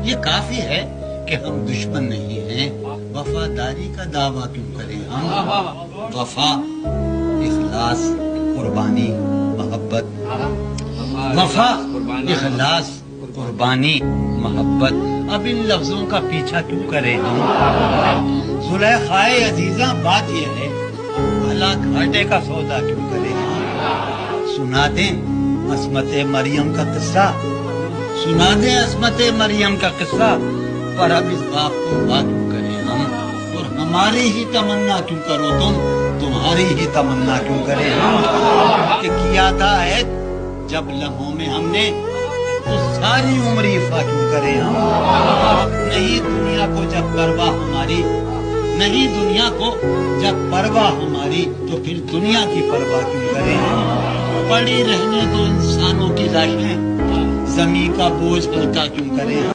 ये काफी है कि हम दुश्मन नहीं हैं। वफादारी का दावा क्यों करें हम। वफा, इखलास, कुर्बानी, मोहब्बत। वफा, इखलास, कुर्बानी, मोहब्बत। अब इन लफ्जों का पीछा क्यों करें हम। जुलेखाए अजीजा बात यह है, भला घाटे का सौदा क्यों करें हम। सुना दें अस्मत मरियम का किस्सा, सुना दें अस्मत मरियम का किस्सा, पर अब इस बाप को वाह क्यों करें हम। और हमारी ही तमन्ना क्यों करो तुम, तुम्हारी ही तमन्ना क्यों करें हम। कि किया था ऐद जब लम्हों में हमने, तो सारी उम्र इफ़ा क्यों करें हम। नहीं दुनिया को जब परवाह हमारी, नहीं दुनिया को जब परवाह हमारी, तो फिर दुनिया की परवाह क्यों करें हम। पड़ी रहने दो इंसानों की लाशें, जमीन का बोझ हल्का क्यों करें हम।